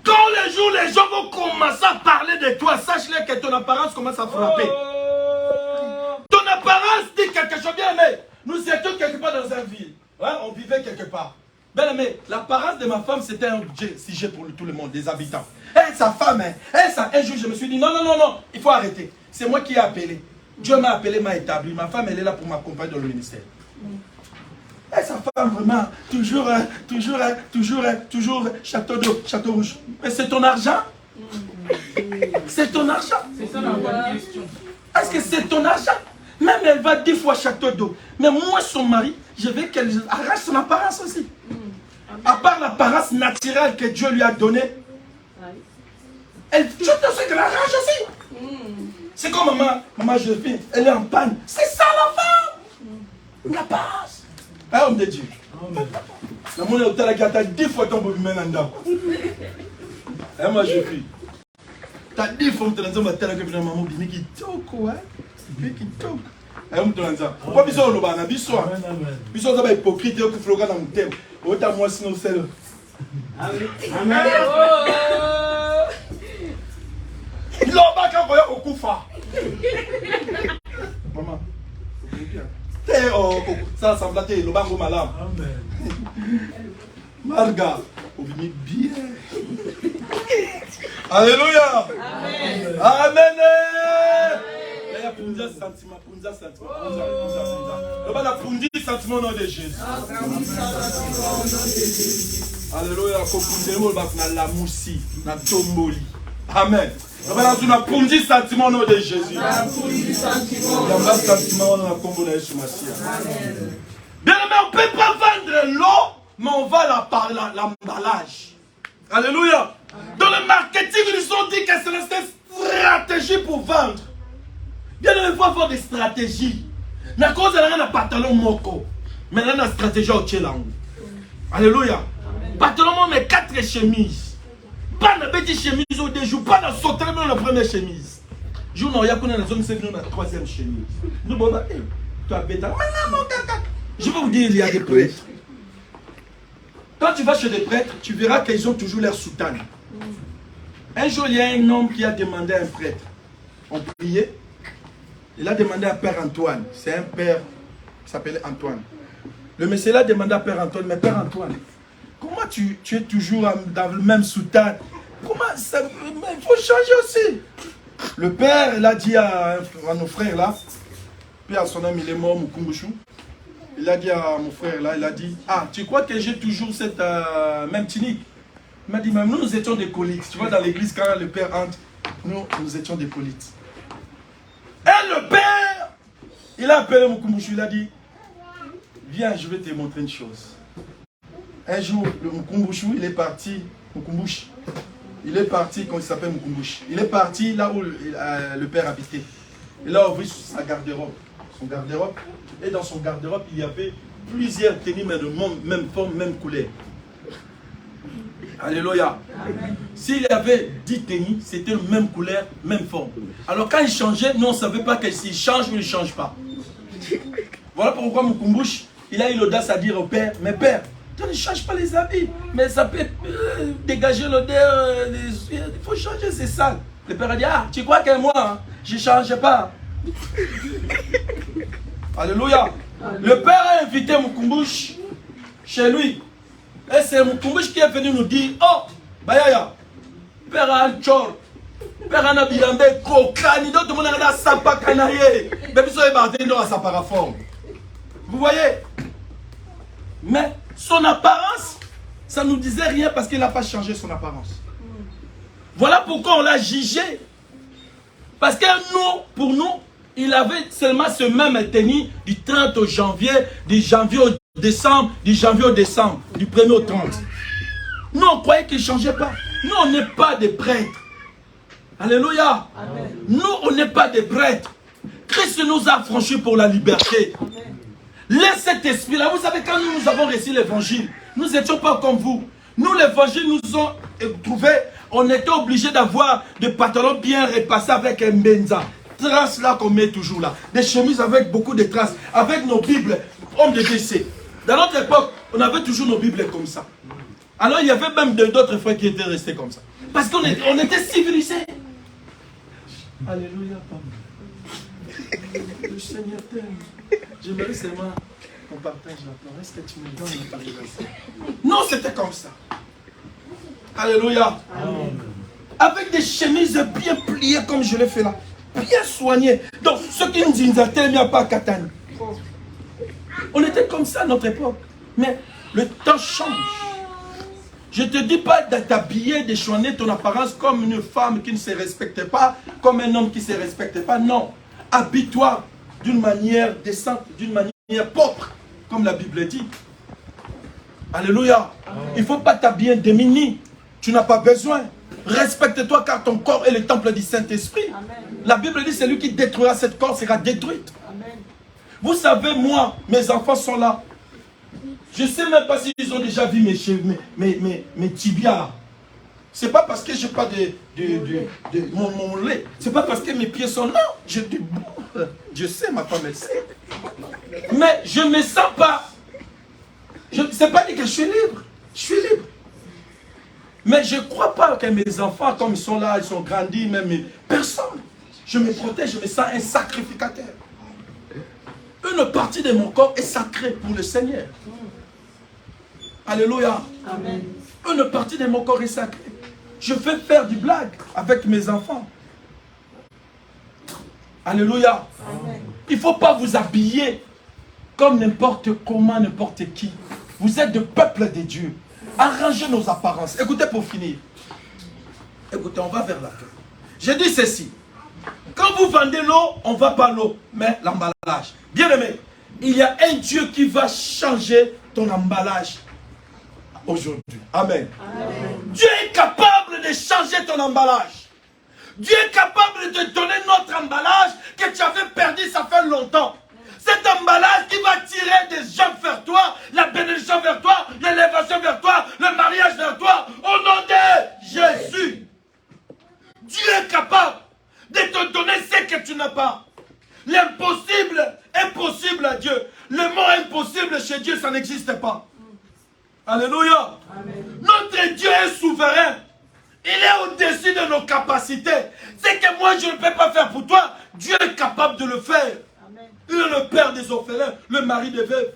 quand les jours les gens vont commencer à parler de toi, sache-le que ton apparence commence à frapper. Ton apparence dit quelque chose. Bien aimé, nous étions quelque part dans une ville, hein? On vivait quelque part. Bien aimé, l'apparence de ma femme c'était un sujet pour tout le monde, des habitants. Et sa femme, un jour je me suis dit non, il faut arrêter. C'est moi qui ai appelé. Dieu m'a appelé, m'a établi. Ma femme elle est là pour m'accompagner dans le ministère. Et sa femme vraiment, toujours château d'eau, château rouge. Mais c'est ton argent? C'est ton argent? C'est ça la bonne question. Est-ce que c'est ton argent? Même elle va 10 fois château d'eau. Mais moi, son mari, je veux qu'elle arrache son apparence aussi. À part l'apparence naturelle que Dieu lui a donnée, elle, je te sais qu'elle arrache aussi. C'est comme maman Joséphine, elle est en panne. C'est ça la femme. La passe. Un homme de Dieu. La monnaie au tel qui a 10 fois ton bébé maintenant. Moi je prie. T'as 10 fois ton maman tel que maman dit qui toque ouais. Qui toque. Pourquoi biso on lobana biso biso ça va hypocrite que floga dans mon thème. Autant moi sinon c'est le. Amen. Loba quand voya okufa. Maman. Ça semble être le bango malam. Amen. Marga, on vit bien. Alléluia. Amen. Amen. Il y a punja sentiment, punja sentiment. Le bas la punja sentiment au nom de Jésus. Alléluia. Kopunjemo na la moussi, na tomboli. Amen. Le bas la punja sentiment au nom de Jésus. La punja sentiment. La bas sentiment dans la combo de Jésus Massia. Amen. Bien aimé, on ne peut pas vendre l'eau, mais on va l'emballage. Alléluia. Dans le marketing, ils ont dit que c'est une stratégie pour vendre. Bien aimé, il faut avoir des stratégies. Na cause de la pantalon moko. Mais là, la stratégie au tchelango. Alléluia. Pantalon moko, mais 4 chemises. Pas de petite chemise au déjou, pas de sauter dans la première chemise. Jour non, il y a qu'on a la zone, c'est la 3e chemise. Nous, bon, tu as bêta. Je vais vous dire, il y a des prêtres. Quand tu vas chez des prêtres, tu verras qu'ils ont toujours leur soutane. Un jour, il y a un homme qui a demandé à un prêtre. On priait. Il a demandé à Père Antoine. C'est un père qui s'appelait Antoine. Le monsieur a demandé à Père Antoine, mais Père Antoine, comment tu es toujours dans le même soutane? Comment ça? Il faut changer aussi. Le père, il a dit à nos frères là, puis à son ami, il est mort, Mukumbushu. Il a dit à mon frère là, il a dit, ah, tu crois que j'ai toujours cette même tunique? Il m'a dit, même nous étions des colites. Tu vois, dans l'église, quand le père entre, nous étions des colites. Et le père, il a appelé Mukumbushu, il a dit, viens, je vais te montrer une chose. Un jour, le Mukumbushu, il est parti, Mukumbush, il est parti, quand il s'appelle Mukumbush, il est parti là où le père habitait. Il a ouvert sa garde-robe, son garde-robe, et dans son garde-robe, il y avait plusieurs tenues, mais de même forme, même couleur. Alléluia. S'il y avait 10 tenues, c'était la même couleur, même forme. Alors quand il changeait, nous on ne savait pas s'il change ou il ne change pas. Voilà pourquoi Mukumbush, il a eu l'audace à dire au père, mais père, tu ne changes pas les habits, mais ça peut dégager l'odeur, il faut changer, c'est sale. Le père a dit, ah, tu crois que moi, hein, je ne change pas. Alléluia. Le père a invité Mukumbush chez lui. Et c'est Mukumbush qui est venu nous dire, oh, Bayaya, père a un chor, père a un bilambe, kokani, d'autres monde a un sapa kanaye, mais puis ça est parti dans sa paraforme. Vous voyez? Mais son apparence, ça ne nous disait rien parce qu'il n'a pas changé son apparence. Voilà pourquoi on l'a jugé. Parce que nous, pour nous, il avait seulement ce même tenue du 30 au janvier, du janvier au décembre, du janvier au décembre, du 1er au 30. Nous, on croyait qu'il ne changeait pas. Nous, on n'est pas des prêtres. Alléluia. Amen. Nous, on n'est pas des prêtres. Christ nous a affranchis pour la liberté. Amen. Laisse cet esprit-là. Vous savez, quand nous avons reçu l'évangile, nous n'étions pas comme vous. Nous, l'évangile nous ont trouvé, on était obligés d'avoir des pantalons bien repassés avec un benza. Traces là qu'on met toujours là. Des chemises avec beaucoup de traces. Avec nos Bibles, hommes de décès. Dans notre époque, on avait toujours nos Bibles comme ça. Alors il y avait même d'autres frères qui étaient restés comme ça. Parce qu'on était civilisés. Alléluia, Papa. Le Seigneur t'aime. J'aimerais seulement qu'on partage la parole. Est-ce que tu me donnes la parole? Non, c'était comme ça. Alléluia. Amen. Avec des chemises bien pliées comme je l'ai fait là. Bien soignées. Donc, ceux qui nous disent, il n'y a pas Katane. On était comme ça à notre époque. Mais le temps change. Je ne te dis pas de t'habiller, de choisir ton apparence comme une femme qui ne se respecte pas, comme un homme qui ne se respecte pas. Non. Habille-toi d'une manière décente, d'une manière propre, comme la Bible dit. Alléluia. Amen. Il ne faut pas t'habiller démuni. Tu n'as pas besoin. Respecte-toi car ton corps est le temple du Saint-Esprit. La Bible dit, celui qui détruira cette corps sera détruite. Vous savez, moi, mes enfants sont là. Je ne sais même pas s'ils ont déjà vu mes tibias. Ce n'est pas parce que je n'ai pas mon lait. Ce n'est pas parce que mes pieds sont là. Je sais, ma femme, elle sait. Mais je ne me sens pas. Je ne sais pas dire que je suis libre. Je suis libre. Mais je ne crois pas que mes enfants, comme ils sont là, ils sont grandis, même personne. Je me protège, je me sens un sacrificateur. Une partie de mon corps est sacrée pour le Seigneur. Alléluia. Amen. Une partie de mon corps est sacrée. Je fais faire du blague avec mes enfants. Alléluia. Amen. Il ne faut pas vous habiller comme n'importe comment, n'importe qui. Vous êtes le peuple de Dieu. Arrangez nos apparences. Écoutez pour finir. Écoutez, on va vers la fin. Je dis ceci. Quand vous vendez l'eau, on ne vend pas l'eau, mais l'emballage. Bien aimé, il y a un Dieu qui va changer ton emballage aujourd'hui. Amen. Amen. Dieu est capable de changer ton emballage. Dieu est capable de te donner notre emballage que tu avais perdu, ça fait longtemps. Cet emballage qui va tirer des gens vers toi, la bénédiction vers toi, l'élévation vers toi, le mariage vers toi, au nom de Jésus. Dieu est capable de te donner ce que tu n'as pas. L'impossible est possible à Dieu. Le mot impossible chez Dieu, ça n'existe pas. Alléluia. Amen. Notre Dieu est souverain. Il est au-dessus de nos capacités. Ce que moi je ne peux pas faire pour toi, Dieu est capable de le faire. Amen. Il est le père des orphelins, le mari des veuves.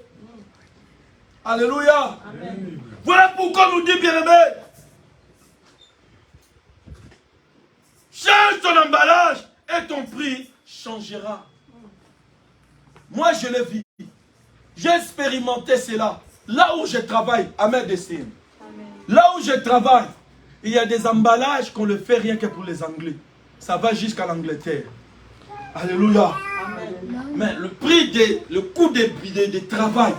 Alléluia. Amen. Voilà pourquoi nous dit bien-aimé. Change ton emballage et ton prix changera. Moi je l'ai vu. J'ai expérimenté cela. Là où je travaille, à mes destins. Là où je travaille, il y a des emballages qu'on le fait rien que pour les Anglais. Ça va jusqu'à l'Angleterre. Alléluia. Amen. Mais le prix, le coût des travail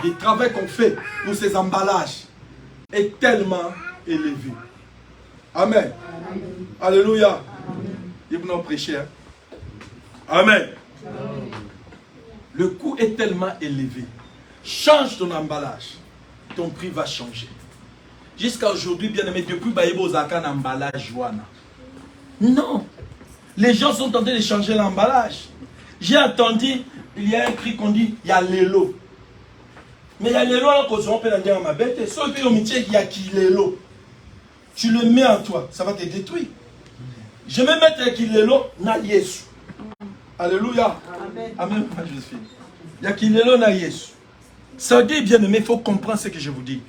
qu'on fait pour ces emballages est tellement élevé. Amen. Amen. Alléluia. Amen. Ils vont prêcher. Hein? Amen. Amen. Le coût est tellement élevé. Change ton emballage. Ton prix va changer. Jusqu'à aujourd'hui, bien aimé, depuis Baïbo Zaka, un emballage Joana. Non. Les gens sont en train de changer l'emballage. J'ai entendu, il y a un prix qu'on dit, il y a l'élo. Mais il y a l'élo, on peut dire à ma bête. Sauf que il y a qui l'élo. Tu le mets en toi, ça va te détruire. Je vais mettre qui l'élo, na Yesu. Alléluia. Amen. Amen. Il y a qui l'élo, na Yesu. Ça dit, bien aimé, il faut comprendre ce que je vous dis.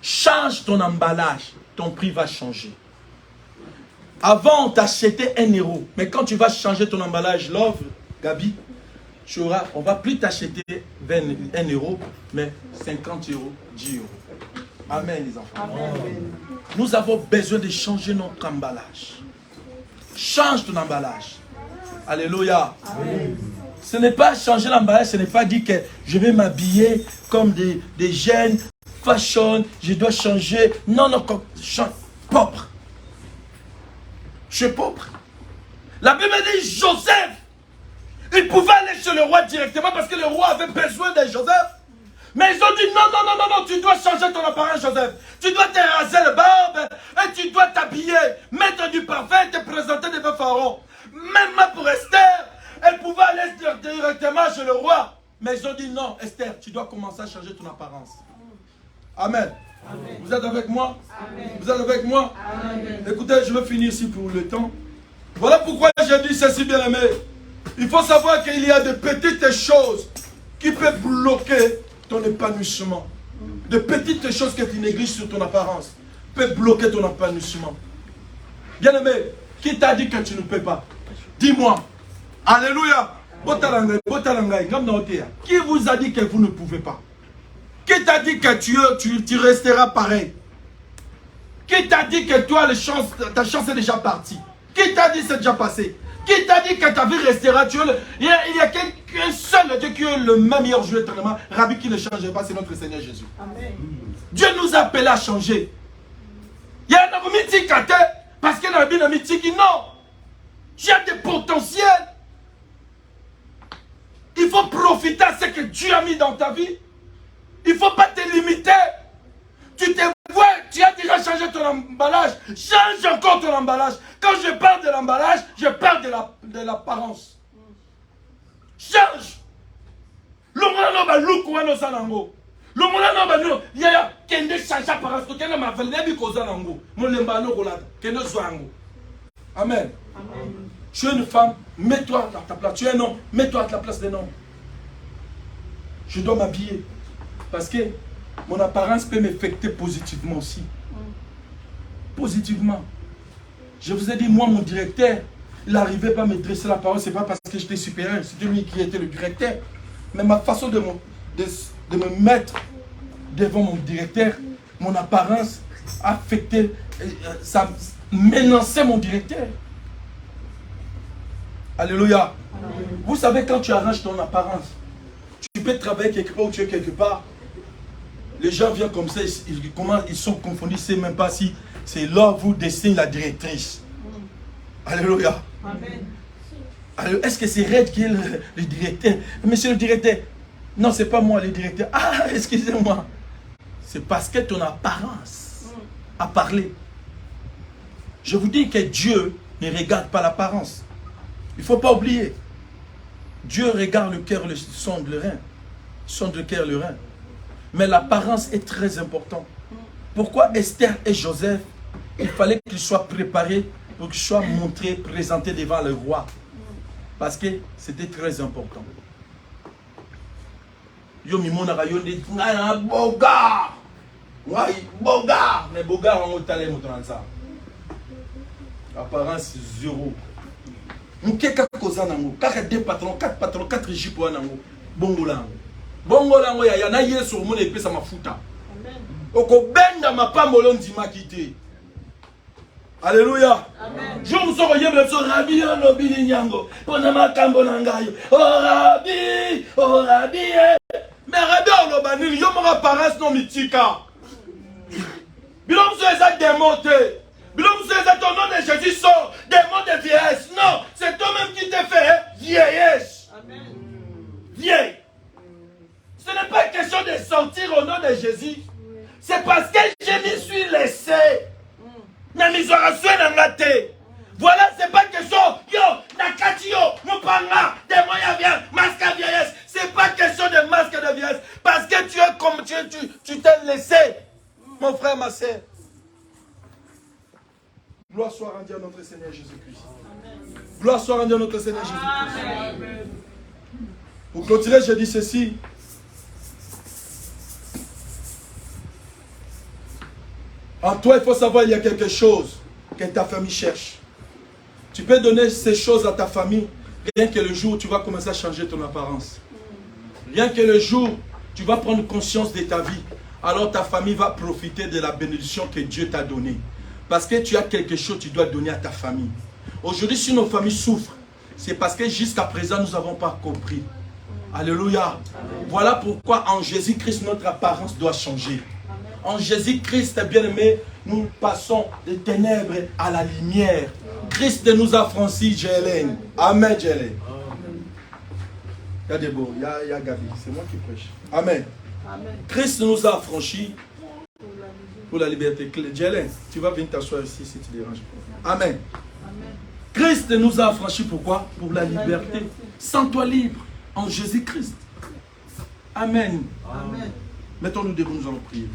Change ton emballage, ton prix va changer. Avant, on t'achetait 1 euro. Mais quand tu vas changer ton emballage, l'offre, Gabi, on ne va plus t'acheter 1 euro, mais 50 euros, 10 euros. Amen, les enfants. Amen. Nous avons besoin de changer notre emballage. Change ton emballage. Alléluia. Amen. Ce n'est pas changer l'emballage, ce n'est pas dire que je vais m'habiller comme des jeunes, fashion, je dois changer. Non, non, change, propre. Je suis propre. La Bible dit Joseph, il pouvait aller chez le roi directement parce que le roi avait besoin de Joseph. Mais ils ont dit non, non, non, non, non, tu dois changer ton apparence, Joseph. Tu dois te raser le barbe et tu dois t'habiller, mettre du parfum et te présenter devant Pharaon. Même pour Esther, elle pouvait aller directement chez le roi. Mais ils ont dit non, Esther, tu dois commencer à changer ton apparence. Amen. Amen. Vous êtes avec moi? Amen. Vous êtes avec moi? Amen. Écoutez, je vais finir ici pour le temps. Voilà pourquoi j'ai dit ceci, bien aimé. Il faut savoir qu'il y a de petites choses qui peuvent bloquer ton épanouissement. De petites choses que tu négliges sur ton apparence peuvent bloquer ton épanouissement. Bien aimé, qui t'a dit que tu ne peux pas? Dis-moi. Alléluia. Qui vous a dit que vous ne pouvez pas? Qui t'a dit que tu resteras pareil? Qui t'a dit que toi, ta chance est déjà partie? Qui t'a dit que c'est déjà passé? Qui t'a dit que ta vie restera? Il y a qu'un seul Dieu qui est le même meilleur joueur éternellement. Rabbi qui ne change pas, c'est notre Seigneur Jésus. Amen. Dieu nous a appelés à changer. Il y a un mythique parce que la Bible dit non. Tu as des potentiels. Il faut profiter à ce que Dieu a mis dans ta vie. Il ne faut pas te limiter. Tu te vois, tu as déjà changé ton emballage. Change encore ton emballage. Quand je parle de l'emballage, je parle de l'apparence. Change. Le monde va look ou un sanango. Le monde va nous. Il y a quelqu'un qui change l'apparence. Quelqu'un m'a fait les sanango. Mon lembano rolade. Quelqu'un soango. Amen. Tu es une femme, mets-toi à ta place. Tu es un homme, mets-toi à la place d'un homme. Je dois m'habiller. Parce que mon apparence peut m'affecter positivement aussi. Positivement. Je vous ai dit, moi, mon directeur, il n'arrivait pas à me dresser la parole. Ce n'est pas parce que j'étais supérieur, c'était lui qui était le directeur. Mais ma façon de me mettre devant mon directeur, mon apparence affectait, ça menaçait mon directeur. Alléluia. Amen. Vous savez, quand tu arranges ton apparence, tu peux travailler quelque part ou tu es quelque part. Les gens viennent comme ça, ils sont confondus, ils ne savent même pas si c'est là où vous dessinez la directrice. Alléluia. Amen. Est-ce que c'est Red qui est le directeur? Monsieur le directeur, non, ce n'est pas moi le directeur. Ah, excusez-moi. C'est parce que ton apparence a parlé. Je vous dis que Dieu ne regarde pas l'apparence. Il ne faut pas oublier. Dieu regarde le cœur, le sonde le rein. Sonde le cœur, le rein. Mais l'apparence est très importante. Pourquoi Esther et Joseph, il fallait qu'ils soient préparés pour qu'ils soient montrés, présentés devant le roi? Parce que c'était très important. Yo mimona yo dit boga. Ouais, boga. Mais boga on talé motanza. Apparence zéro. Mukeka koza nango, kaka 2 patrons, 4 patrons, 4 jipes nango. Bongolango. Bongolango ya na yeso mo ne pesa mafuta. Amen. Oko benda mapamolo ndima kité. Alléluia. Amen. Je vous sors yembe so rabi no bini nyango. Pona makambo nangayo. Oh rabi, oh rabi. Mais rabi on lo banil yo mo apparence no mitika. Bilom so eza démonté. Bilom so eza ton nom de Jésus sort démon de vieillesse. Non, c'est toi-même qui te fait vieillesse. Amen. Vieille. Ce n'est pas question de sortir au nom de Jésus. C'est parce que je m'y suis laissé. Voilà, c'est pas question. Yo, nakati yo, mupanga, démon vient, masque à vieillesse. C'est pas question de masque de vieillesse. Parce que tu es comme tu t'es laissé. Mon frère, ma soeur. Gloire soit rendue à notre Seigneur Jésus-Christ. Gloire soit rendue à notre Seigneur Jésus-Christ. Pour clôturer, je dis ceci. En toi, il faut savoir qu'il y a quelque chose que ta famille cherche. Tu peux donner ces choses à ta famille, rien que le jour où tu vas commencer à changer ton apparence. Rien que le jour où tu vas prendre conscience de ta vie, alors ta famille va profiter de la bénédiction que Dieu t'a donnée. Parce que tu as quelque chose que tu dois donner à ta famille. Aujourd'hui, si nos familles souffrent, c'est parce que jusqu'à présent, nous n'avons pas compris. Alléluia. Amen. Voilà pourquoi en Jésus-Christ, notre apparence doit changer. En Jésus-Christ, bien-aimé, nous passons des ténèbres à la lumière. Christ nous a franchis, Jélène. Amen, Jélène. Il y a des beaux, il y a Gabi, c'est moi qui prêche. Amen. Amen. Christ nous a franchis pour la liberté. Jélène, tu vas venir t'asseoir ici si tu déranges pas. Amen. Amen. Christ nous a franchis pourquoi? Pour la liberté. Sens-toi libre en Jésus-Christ. Amen. Amen. Mettons-nous debout, nous allons prier.